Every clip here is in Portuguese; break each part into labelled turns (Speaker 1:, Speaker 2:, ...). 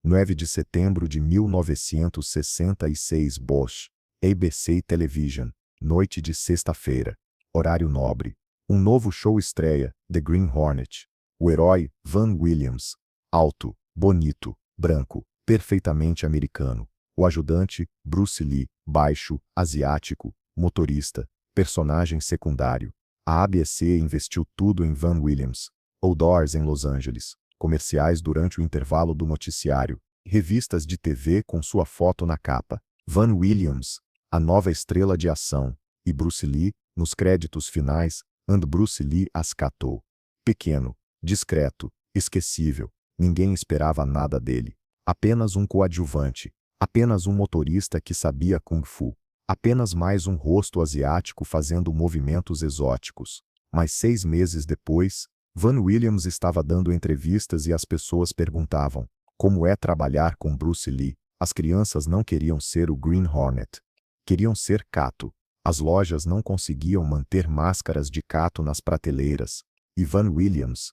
Speaker 1: 9 de setembro de 1966 Bosch, ABC Television, noite de sexta-feira, horário nobre. Um novo show estreia, The Green Hornet. O herói, Van Williams, alto, bonito, branco, perfeitamente americano. O ajudante, Bruce Lee, baixo, asiático, motorista, personagem secundário. A ABC investiu tudo em Van Williams. Outdoors em Los Angeles, comerciais durante o intervalo do noticiário, revistas de TV com sua foto na capa. Van Williams, a nova estrela de ação, e Bruce Lee, nos créditos finais, and Bruce Lee as catou. Pequeno, discreto, esquecível, ninguém esperava nada dele. Apenas um coadjuvante, apenas um motorista que sabia Kung Fu, apenas mais um rosto asiático fazendo movimentos exóticos. Mas 6 meses depois, Van Williams estava dando entrevistas e as pessoas perguntavam: como é trabalhar com Bruce Lee? As crianças não queriam ser o Green Hornet. Queriam ser Kato. As lojas não conseguiam manter máscaras de Kato nas prateleiras. E Van Williams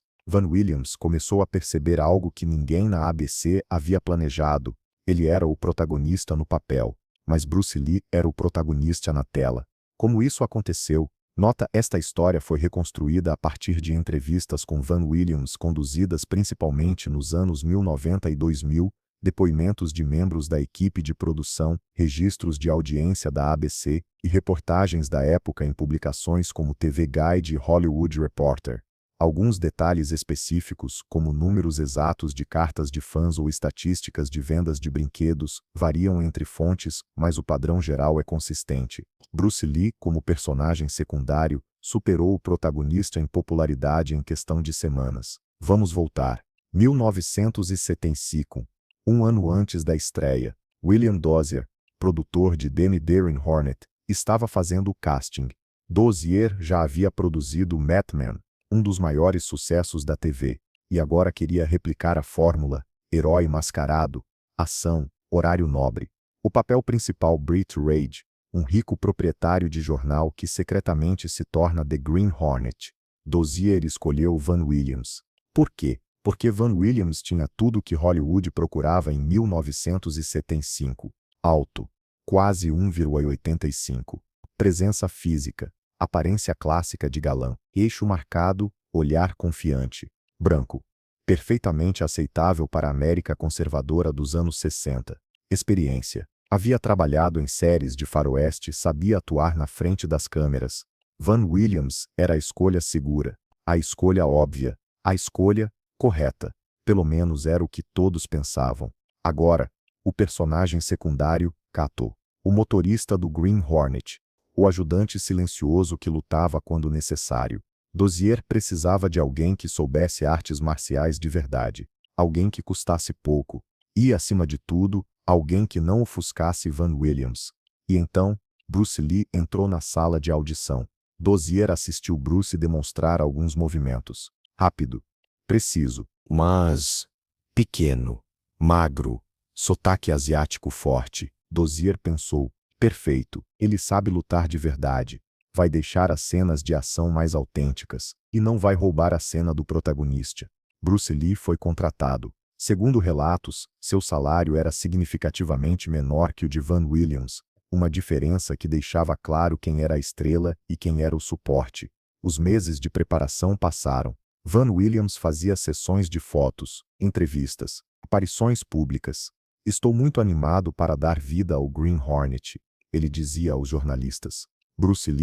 Speaker 1: começou a perceber algo que ninguém na ABC havia planejado. Ele era o protagonista no papel, mas Bruce Lee era o protagonista na tela. Como isso aconteceu? Nota: esta história foi reconstruída a partir de entrevistas com Van Williams conduzidas principalmente nos anos 1990 e 2000, depoimentos de membros da equipe de produção, registros de audiência da ABC e reportagens da época em publicações como TV Guide e Hollywood Reporter. Alguns detalhes específicos, como números exatos de cartas de fãs ou estatísticas de vendas de brinquedos, variam entre fontes, mas o padrão geral é consistente. Bruce Lee, como personagem secundário, superou o protagonista em popularidade em questão de semanas. Vamos voltar. 1975. Um ano antes da estreia, William Dozier, produtor de The Green Hornet, estava fazendo o casting. Dozier já havia produzido Mad Men, um dos maiores sucessos da TV, e agora queria replicar a fórmula: herói mascarado, ação, horário nobre. O papel principal, Britt Reid, um rico proprietário de jornal que secretamente se torna The Green Hornet. Dozier escolheu Van Williams. Por quê? Porque Van Williams tinha tudo que Hollywood procurava em 1975. Alto, quase 1,85. Presença física, aparência clássica de galã, queixo marcado, olhar confiante. Branco, perfeitamente aceitável para a América conservadora dos anos 60. Experiência. Havia trabalhado em séries de faroeste e sabia atuar na frente das câmeras. Van Williams era a escolha segura, a escolha óbvia, a escolha correta. Pelo menos era o que todos pensavam. Agora, o personagem secundário, Kato, o motorista do Green Hornet, o ajudante silencioso que lutava quando necessário. Dozier precisava de alguém que soubesse artes marciais de verdade, alguém que custasse pouco, e, acima de tudo, alguém que não ofuscasse Van Williams. E então, Bruce Lee entrou na sala de audição. Dozier assistiu Bruce demonstrar alguns movimentos. Rápido, preciso, mas pequeno, magro, sotaque asiático forte. Dozier pensou: perfeito, ele sabe lutar de verdade. Vai deixar as cenas de ação mais autênticas, e não vai roubar a cena do protagonista. Bruce Lee foi contratado. Segundo relatos, seu salário era significativamente menor que o de Van Williams, uma diferença que deixava claro quem era a estrela e quem era o suporte. Os meses de preparação passaram. Van Williams fazia sessões de fotos, entrevistas, aparições públicas. Estou muito animado para dar vida ao Green Hornet, ele dizia aos jornalistas. Bruce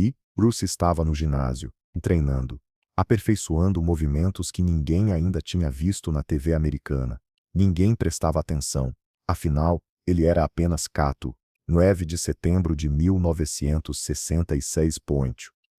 Speaker 1: estava no ginásio, treinando, aperfeiçoando movimentos que ninguém ainda tinha visto na TV americana. Ninguém prestava atenção. Afinal, ele era apenas Kato. 9 de setembro de 1966.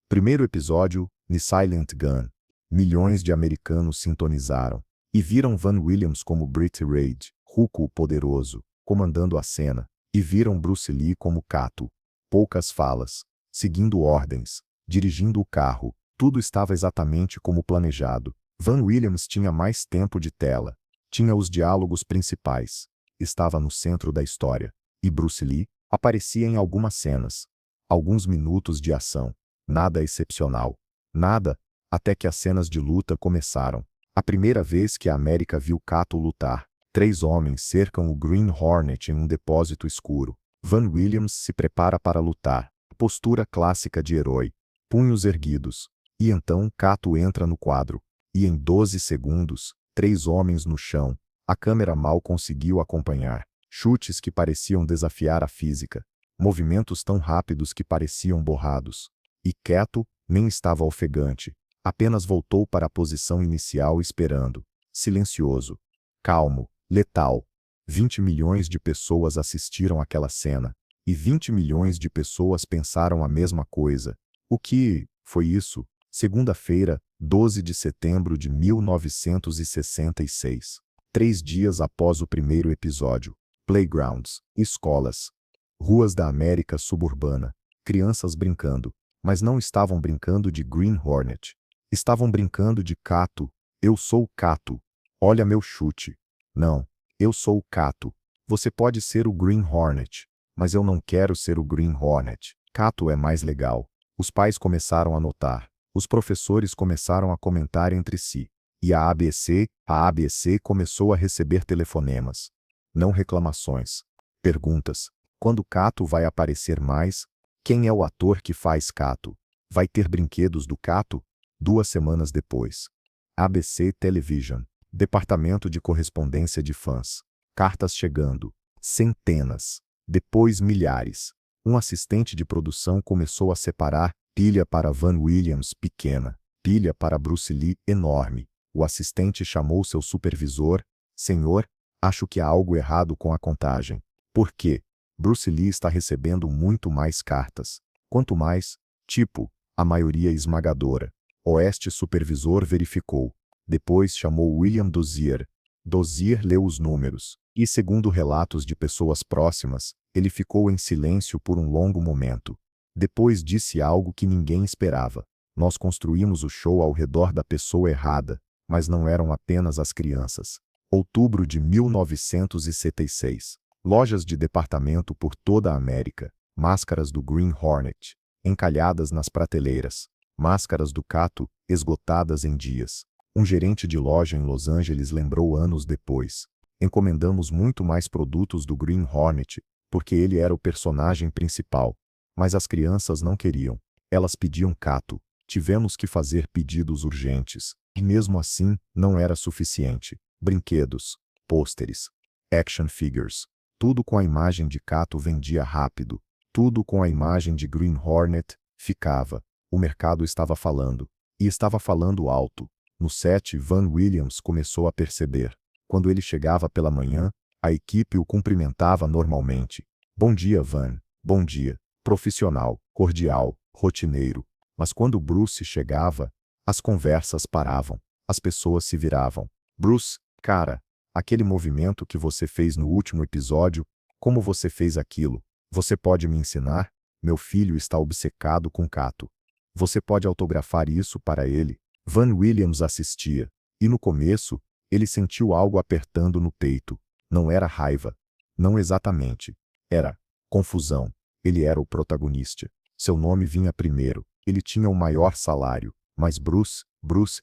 Speaker 1: Primeiro episódio, The Silent Gun. Milhões de americanos sintonizaram e viram Van Williams como Britt Reid, Hulk o poderoso, comandando a cena, e viram Bruce Lee como Kato. Poucas falas, seguindo ordens, dirigindo o carro, tudo estava exatamente como planejado. Van Williams tinha mais tempo de tela, tinha os diálogos principais, estava no centro da história, e Bruce Lee aparecia em algumas cenas, alguns minutos de ação, nada excepcional, nada, até que as cenas de luta começaram. A primeira vez que a América viu Kato lutar, 3 homens cercam o Green Hornet em um depósito escuro. Van Williams se prepara para lutar. Postura clássica de herói. Punhos erguidos. E então Kato entra no quadro. E em 12 segundos, 3 homens no chão. A câmera mal conseguiu acompanhar. Chutes que pareciam desafiar a física. Movimentos tão rápidos que pareciam borrados. E Kato nem estava ofegante. Apenas voltou para a posição inicial esperando. Silencioso. Calmo. Letal. 20 milhões de pessoas assistiram àquela cena. E 20 milhões de pessoas pensaram a mesma coisa. O que foi isso? Segunda-feira, 12 de setembro de 1966. 3 dias após o primeiro episódio. Playgrounds, escolas, ruas da América suburbana. Crianças brincando. Mas não estavam brincando de Green Hornet. Estavam brincando de Kato. Eu sou o Kato. Olha meu chute. Não, eu sou o Kato. Você pode ser o Green Hornet, mas eu não quero ser o Green Hornet. Kato é mais legal. Os pais começaram a notar. Os professores começaram a comentar entre si. E a ABC começou a receber telefonemas. Não reclamações. Perguntas. Quando Kato vai aparecer mais? Quem é o ator que faz Kato? Vai ter brinquedos do Kato? 2 semanas depois. ABC Television. Departamento de correspondência de fãs. Cartas chegando. Centenas. Depois milhares. Um assistente de produção começou a separar pilha para Van Williams pequena, pilha para Bruce Lee enorme. O assistente chamou seu supervisor. Senhor, acho que há algo errado com a contagem. Por quê? Bruce Lee está recebendo muito mais cartas. Quanto mais? Tipo, a maioria esmagadora. Oeste supervisor verificou. Depois chamou William Dozier. Dozier leu os números. E segundo relatos de pessoas próximas, ele ficou em silêncio por um longo momento. Depois disse algo que ninguém esperava. Nós construímos o show ao redor da pessoa errada, mas não eram apenas as crianças. Outubro de 1976. Lojas de departamento por toda a América. Máscaras do Green Hornet, encalhadas nas prateleiras. Máscaras do Kato, esgotadas em dias. Um gerente de loja em Los Angeles lembrou anos depois. Encomendamos muito mais produtos do Green Hornet, porque ele era o personagem principal. Mas as crianças não queriam. Elas pediam Kato. Tivemos que fazer pedidos urgentes. E mesmo assim, não era suficiente. Brinquedos, pôsteres, action figures. Tudo com a imagem de Kato vendia rápido. Tudo com a imagem de Green Hornet ficava. O mercado estava falando. E estava falando alto. No set, Van Williams começou a perceber. Quando ele chegava pela manhã, a equipe o cumprimentava normalmente. Bom dia, Van. Bom dia. Profissional, cordial, rotineiro. Mas quando Bruce chegava, as conversas paravam. As pessoas se viravam. Bruce, cara, aquele movimento que você fez no último episódio, como você fez aquilo? Você pode me ensinar? Meu filho está obcecado com Kato. Você pode autografar isso para ele? Van Williams assistia. E no começo, ele sentiu algo apertando no peito. Não era raiva. Não exatamente. Era confusão. Ele era o protagonista. Seu nome vinha primeiro. Ele tinha o maior salário. Mas Bruce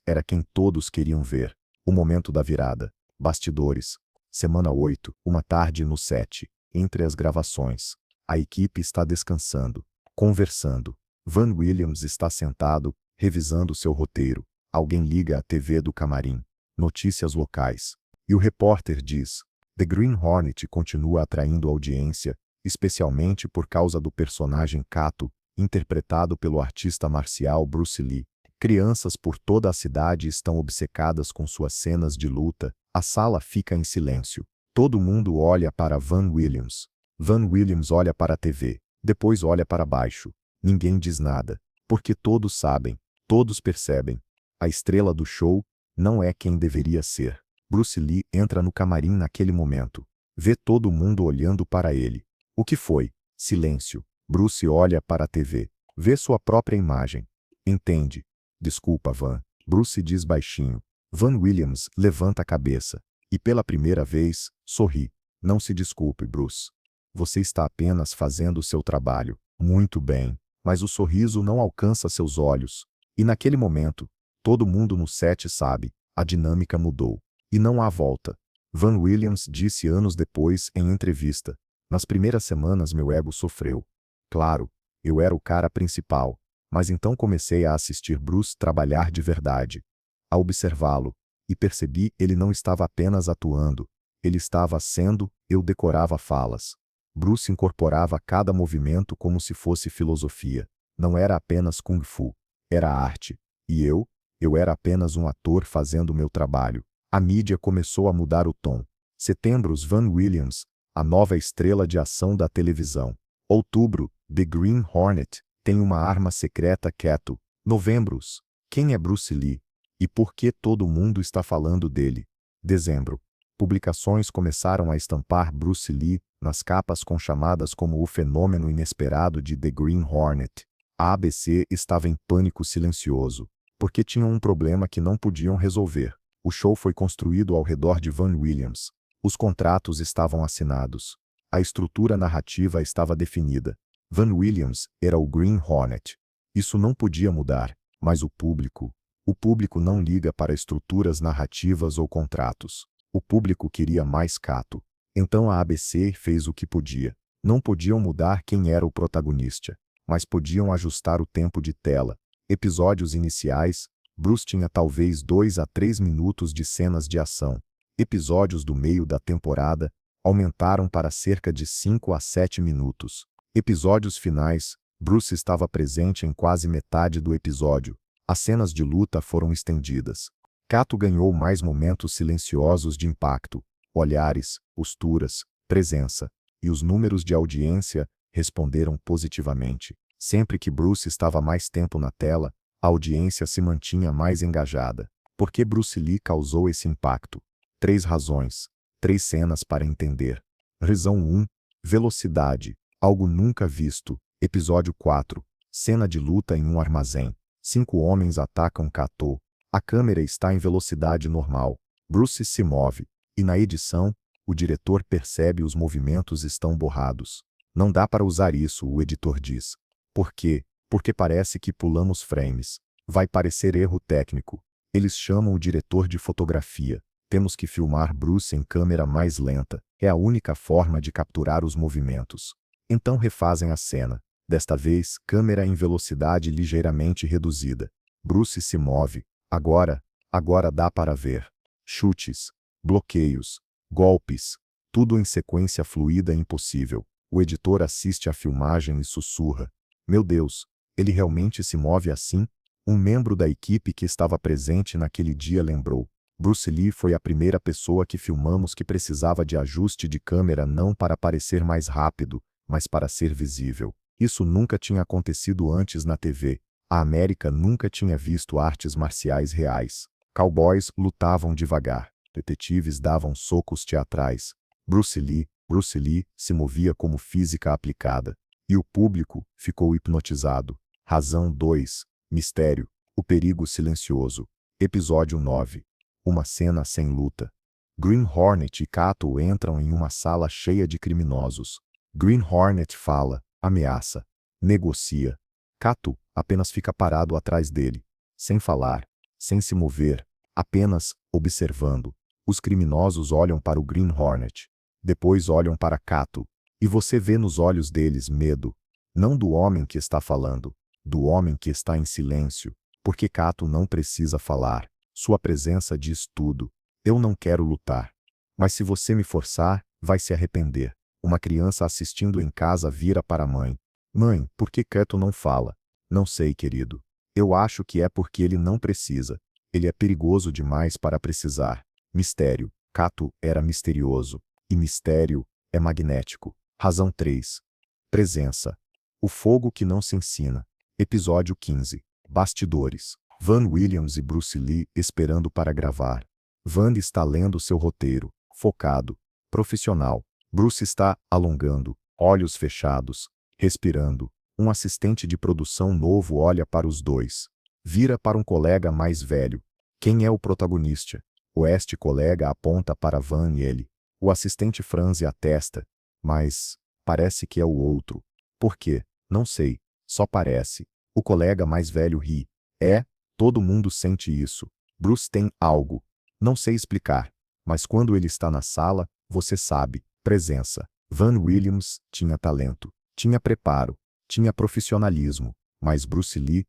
Speaker 1: era quem todos queriam ver. O momento da virada. Bastidores. Semana 8, uma tarde no set. Entre as gravações. A equipe está descansando. Conversando. Van Williams está sentado, revisando seu roteiro. Alguém liga a TV do camarim. Notícias locais. E o repórter diz: The Green Hornet continua atraindo audiência, especialmente por causa do personagem Kato, interpretado pelo artista marcial Bruce Lee. Crianças por toda a cidade estão obcecadas com suas cenas de luta. A sala fica em silêncio. Todo mundo olha para Van Williams. Van Williams olha para a TV. Depois olha para baixo. Ninguém diz nada. Porque todos sabem. Todos percebem. A estrela do show não é quem deveria ser. Bruce Lee entra no camarim naquele momento. Vê todo mundo olhando para ele. O que foi? Silêncio. Bruce olha para a TV. Vê sua própria imagem. Entende. Desculpa, Van. Bruce diz baixinho. Van Williams levanta a cabeça. E pela primeira vez, sorri. Não se desculpe, Bruce. Você está apenas fazendo o seu trabalho. Muito bem. Mas o sorriso não alcança seus olhos. E naquele momento, todo mundo no set sabe, a dinâmica mudou. E não há volta. Van Williams disse anos depois em entrevista. Nas primeiras semanas meu ego sofreu. Claro, eu era o cara principal, mas então comecei a assistir Bruce trabalhar de verdade, a observá-lo, e percebi ele não estava apenas atuando, ele estava sendo, eu decorava falas. Bruce incorporava cada movimento como se fosse filosofia. Não era apenas Kung Fu, era arte. E eu era apenas um ator fazendo meu trabalho. A mídia começou a mudar o tom. Setembro, Van Williams, a nova estrela de ação da televisão. Outubro, The Green Hornet, tem uma arma secreta Kato. Novembro, quem é Bruce Lee? E por que todo mundo está falando dele? Dezembro, publicações começaram a estampar Bruce Lee nas capas com chamadas como o fenômeno inesperado de The Green Hornet. A ABC estava em pânico silencioso, porque tinham um problema que não podiam resolver. O show foi construído ao redor de Van Williams. Os contratos estavam assinados. A estrutura narrativa estava definida. Van Williams era o Green Hornet. Isso não podia mudar, mas o público não liga para estruturas narrativas ou contratos. O público queria mais Kato. Então a ABC fez o que podia. Não podiam mudar quem era o protagonista, mas podiam ajustar o tempo de tela. Episódios iniciais, Bruce tinha talvez 2 a 3 minutos de cenas de ação. Episódios do meio da temporada aumentaram para cerca de 5 a 7 minutos. Episódios finais, Bruce estava presente em quase metade do episódio. As cenas de luta foram estendidas. Kato ganhou mais momentos silenciosos de impacto, olhares, posturas, presença, e os números de audiência responderam positivamente. Sempre que Bruce estava mais tempo na tela, a audiência se mantinha mais engajada. Por que Bruce Lee causou esse impacto? 3 razões, 3 cenas para entender. Razão 1, velocidade, algo nunca visto. Episódio 4, cena de luta em um armazém. 5 homens atacam Kato. A câmera está em velocidade normal. Bruce se move, e na edição, o diretor percebe os movimentos estão borrados. Não dá para usar isso, o editor diz. Por quê? Porque parece que pulamos frames. Vai parecer erro técnico. Eles chamam o diretor de fotografia. Temos que filmar Bruce em câmera mais lenta. É a única forma de capturar os movimentos. Então refazem a cena. Desta vez, câmera em velocidade ligeiramente reduzida. Bruce se move. Agora dá para ver. Chutes, bloqueios, golpes, tudo em sequência fluida e impossível. O editor assiste à filmagem e sussurra. Meu Deus, ele realmente se move assim? Um membro da equipe que estava presente naquele dia lembrou. Bruce Lee foi a primeira pessoa que filmamos que precisava de ajuste de câmera não para parecer mais rápido, mas para ser visível. Isso nunca tinha acontecido antes na TV. A América nunca tinha visto artes marciais reais. Cowboys lutavam devagar. Detetives davam socos teatrais. Bruce Lee se movia como física aplicada. E o público ficou hipnotizado. Razão 2. Mistério. O perigo silencioso. Episódio 9. Uma cena sem luta. Green Hornet e Kato entram em uma sala cheia de criminosos. Green Hornet fala, ameaça, negocia. Kato apenas fica parado atrás dele, sem falar, sem se mover, apenas observando. Os criminosos olham para o Green Hornet. Depois olham para Kato. E você vê nos olhos deles medo. Não do homem que está falando, do homem que está em silêncio. Porque Kato não precisa falar. Sua presença diz tudo. Eu não quero lutar. Mas se você me forçar, vai se arrepender. Uma criança assistindo em casa vira para a mãe. Mãe, por que Kato não fala? Não sei, querido. Eu acho que é porque ele não precisa. Ele é perigoso demais para precisar. Mistério. Kato era misterioso. E mistério é magnético. Razão 3. Presença. O fogo que não se ensina. Episódio 15. Bastidores. Van Williams e Bruce Lee esperando para gravar. Van está lendo seu roteiro, focado, profissional. Bruce está alongando, olhos fechados, respirando. Um assistente de produção novo olha para os dois. Vira para um colega mais velho. Quem é o protagonista? Este colega aponta para Van e ele. O assistente franze a testa. Mas parece que é o outro. Por quê? Não sei. Só parece. O colega mais velho ri. Todo mundo sente isso. Bruce tem algo. Não sei explicar. Mas quando ele está na sala, você sabe, presença. Van Williams tinha talento, tinha preparo, tinha profissionalismo, mas Bruce Lee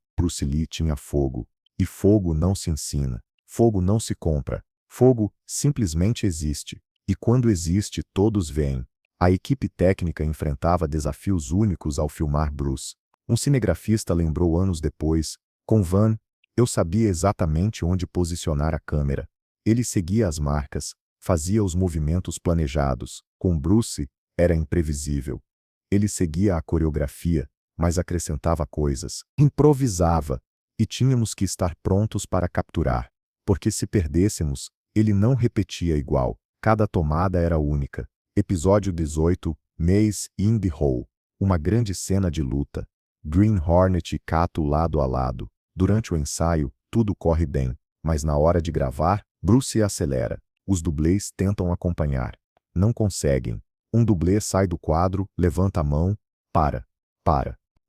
Speaker 1: tinha fogo. E fogo não se ensina, fogo não se compra, fogo simplesmente existe. E quando existe, todos veem. A equipe técnica enfrentava desafios únicos ao filmar Bruce. Um cinegrafista lembrou anos depois: com Van, eu sabia exatamente onde posicionar a câmera. Ele seguia as marcas, fazia os movimentos planejados. Com Bruce, era imprevisível. Ele seguia a coreografia, mas acrescentava coisas, improvisava, e tínhamos que estar prontos para capturar. Porque se perdêssemos, ele não repetia igual. Cada tomada era única. Episódio 18, Maze in the Hole. Uma grande cena de luta. Green Hornet e Kato lado a lado. Durante o ensaio, tudo corre bem, mas na hora de gravar, Bruce acelera. Os dublês tentam acompanhar. Não conseguem. Um dublê sai do quadro, levanta a mão. Para.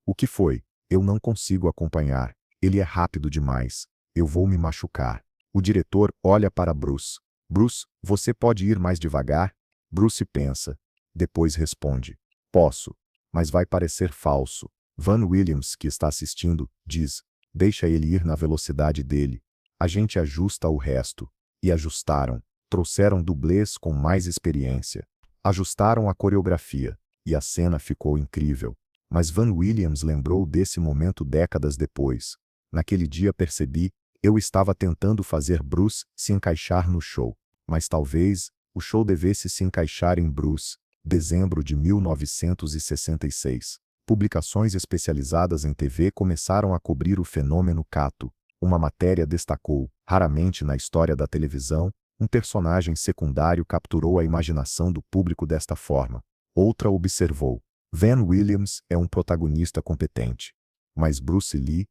Speaker 1: O que foi? Eu não consigo acompanhar. Ele é rápido demais. Eu vou me machucar. O diretor olha para Bruce. Bruce, você pode ir mais devagar? Bruce pensa. Depois responde. Posso. Mas vai parecer falso. Van Williams, que está assistindo, diz. Deixa ele ir na velocidade dele. A gente ajusta o resto. E ajustaram. Trouxeram dublês com mais experiência. Ajustaram a coreografia. E a cena ficou incrível. Mas Van Williams lembrou desse momento décadas depois. Naquele dia percebi, eu estava tentando fazer Bruce se encaixar no show. Mas talvez, o show devesse se encaixar em Bruce. Dezembro de 1966. Publicações especializadas em TV começaram a cobrir o fenômeno Kato. Uma matéria destacou, raramente na história da televisão, um personagem secundário capturou a imaginação do público desta forma. Outra observou. Van Williams é um protagonista competente. Mas Bruce Lee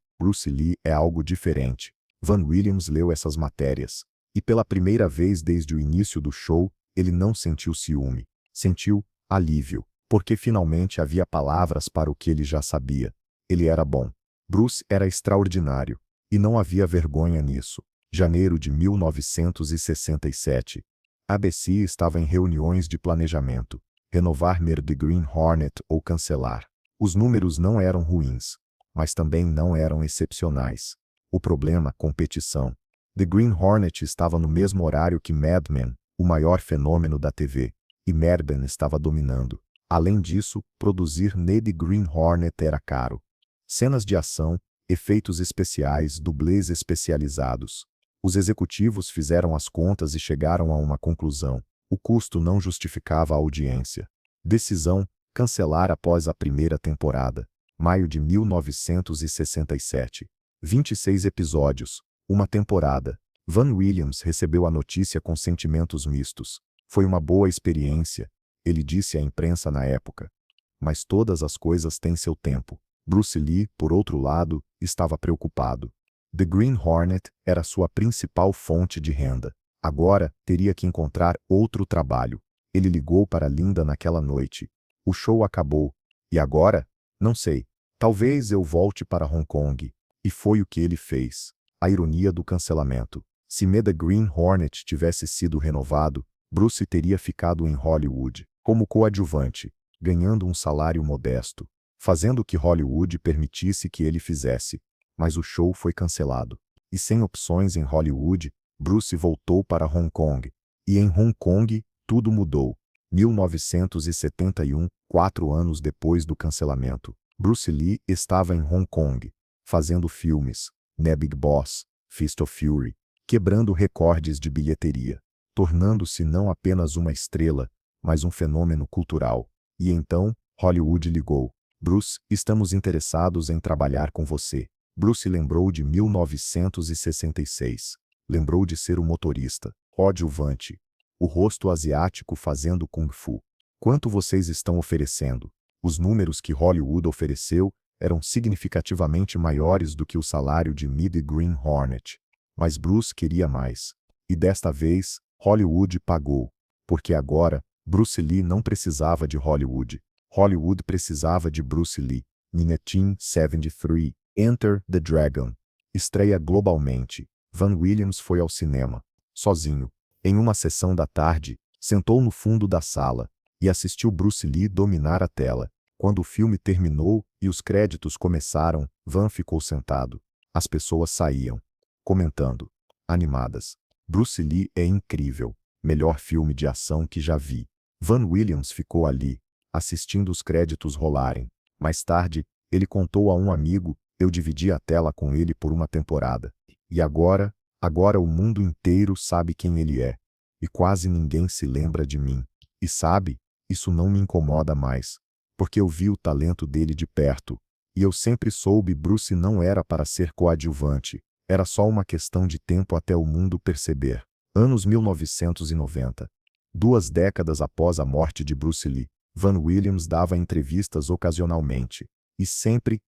Speaker 1: é algo diferente. Van Williams leu essas matérias. E pela primeira vez desde o início do show, ele não sentiu ciúme. Sentiu alívio. Porque finalmente havia palavras para o que ele já sabia. Ele era bom. Bruce era extraordinário. E não havia vergonha nisso. Janeiro de 1967. A ABC estava em reuniões de planejamento. Renovar The Green Hornet ou cancelar. Os números não eram ruins, mas também não eram excepcionais. O problema, competição. The Green Hornet estava no mesmo horário que Mad Men, o maior fenômeno da TV, e Mad Men estava dominando. Além disso, produzir The Green Hornet era caro. Cenas de ação, efeitos especiais, dublês especializados. Os executivos fizeram as contas e chegaram a uma conclusão. O custo não justificava a audiência. Decisão: cancelar após a primeira temporada. Maio de 1967. 26 episódios. Uma temporada. Van Williams recebeu a notícia com sentimentos mistos. Foi uma boa experiência, ele disse à imprensa na época. Mas todas as coisas têm seu tempo. Bruce Lee, por outro lado, estava preocupado. The Green Hornet era sua principal fonte de renda. Agora, teria que encontrar outro trabalho. Ele ligou para Linda naquela noite. O show acabou. E agora? Não sei. Talvez eu volte para Hong Kong. E foi o que ele fez. A ironia do cancelamento. Se The Green Hornet tivesse sido renovado, Bruce teria ficado em Hollywood, como coadjuvante, ganhando um salário modesto, fazendo o que Hollywood permitisse que ele fizesse. Mas o show foi cancelado. E sem opções em Hollywood, Bruce voltou para Hong Kong. E em Hong Kong, tudo mudou. 1971, 4 anos depois do cancelamento, Bruce Lee estava em Hong Kong, fazendo filmes, The Big Boss, Fist of Fury, quebrando recordes de bilheteria, tornando-se não apenas uma estrela, mas um fenômeno cultural. E então, Hollywood ligou. Bruce, estamos interessados em trabalhar com você. Bruce lembrou de 1966. Lembrou de ser o motorista, coadjuvante, o rosto asiático fazendo Kung Fu. Quanto vocês estão oferecendo? Os números que Hollywood ofereceu eram significativamente maiores do que o salário de The Green Hornet. Mas Bruce queria mais. E desta vez, Hollywood pagou. Porque agora, Bruce Lee não precisava de Hollywood. Hollywood precisava de Bruce Lee. 1973. Enter the Dragon. Estreia globalmente. Van Williams foi ao cinema. Sozinho. Em uma sessão da tarde, sentou no fundo da sala e assistiu Bruce Lee dominar a tela. Quando o filme terminou e os créditos começaram, Van ficou sentado. As pessoas saíam, comentando, animadas. Bruce Lee é incrível. Melhor filme de ação que já vi. Van Williams ficou ali, assistindo os créditos rolarem. Mais tarde, ele contou a um amigo, eu dividi a tela com ele por uma temporada. E agora o mundo inteiro sabe quem ele é. E quase ninguém se lembra de mim. E sabe, isso não me incomoda mais. Porque eu vi o talento dele de perto. E eu sempre soube Bruce não era para ser coadjuvante. Era só uma questão de tempo até o mundo perceber. Anos 1990. 2 décadas após a morte de Bruce Lee, Van Williams dava entrevistas ocasionalmente. E sempre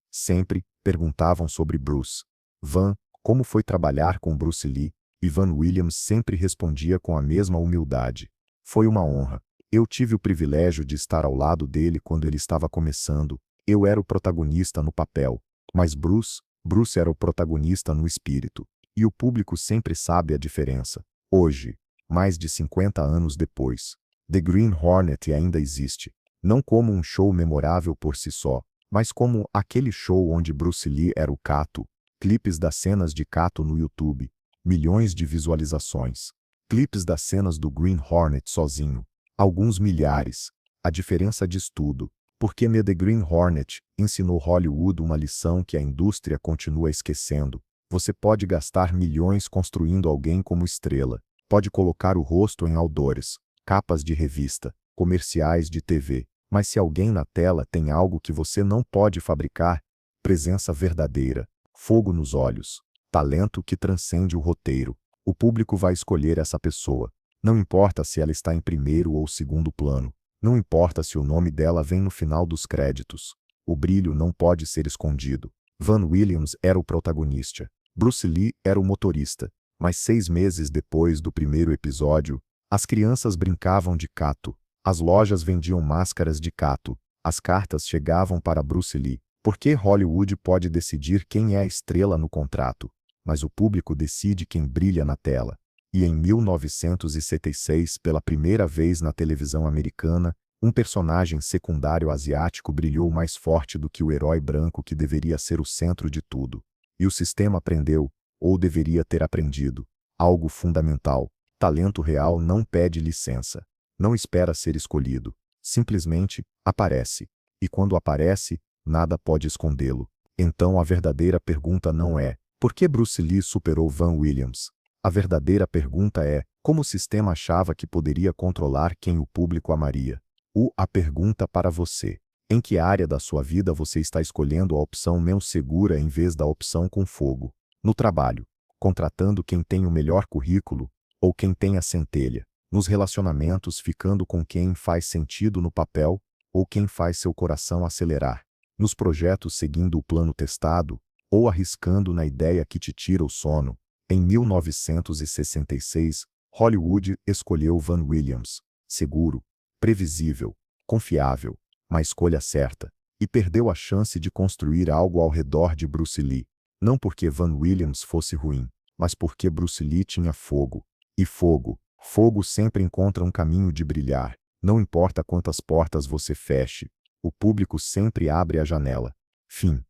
Speaker 1: perguntavam sobre Bruce. Van, como foi trabalhar com Bruce Lee? E Van Williams sempre respondia com a mesma humildade. Foi uma honra. Eu tive o privilégio de estar ao lado dele quando ele estava começando. Eu era o protagonista no papel. Mas Bruce era o protagonista no espírito. E o público sempre sabe a diferença. Hoje, mais de 50 anos depois, The Green Hornet ainda existe. Não como um show memorável por si só, mas como aquele show onde Bruce Lee era o Kato. Clipes das cenas de Kato no YouTube. Milhões de visualizações. Clipes das cenas do Green Hornet sozinho. Alguns milhares. A diferença diz tudo. Porque The Green Hornet ensinou Hollywood uma lição que a indústria continua esquecendo. Você pode gastar milhões construindo alguém como estrela. Pode colocar o rosto em outdoors, capas de revista, comerciais de TV. Mas se alguém na tela tem algo que você não pode fabricar, presença verdadeira, fogo nos olhos, talento que transcende o roteiro, o público vai escolher essa pessoa. Não importa se ela está em primeiro ou segundo plano. Não importa se o nome dela vem no final dos créditos. O brilho não pode ser escondido. Van Williams era o protagonista. Bruce Lee era o motorista. Mas 6 meses depois do primeiro episódio, as crianças brincavam de Kato. As lojas vendiam máscaras de Kato. As cartas chegavam para Bruce Lee. Porque Hollywood pode decidir quem é a estrela no contrato, mas o público decide quem brilha na tela. E em 1976, pela primeira vez na televisão americana, um personagem secundário asiático brilhou mais forte do que o herói branco que deveria ser o centro de tudo. E o sistema aprendeu, ou deveria ter aprendido, algo fundamental. Talento real não pede licença. Não espera ser escolhido. Simplesmente aparece. E quando aparece, nada pode escondê-lo. Então a verdadeira pergunta não é: por que Bruce Lee superou Van Williams? A verdadeira pergunta é: como o sistema achava que poderia controlar quem o público amaria? A pergunta para você: em que área da sua vida você está escolhendo a opção menos segura em vez da opção com fogo? No trabalho, contratando quem tem o melhor currículo, ou quem tem a centelha? Nos relacionamentos, ficando com quem faz sentido no papel, ou quem faz seu coração acelerar? Nos projetos seguindo o plano testado, ou arriscando na ideia que te tira o sono? Em 1966, Hollywood escolheu Van Williams, seguro, previsível, confiável, uma escolha certa, e perdeu a chance de construir algo ao redor de Bruce Lee. Não porque Van Williams fosse ruim, mas porque Bruce Lee tinha fogo. E fogo sempre encontra um caminho de brilhar. Não importa quantas portas você feche, o público sempre abre a janela. Fim.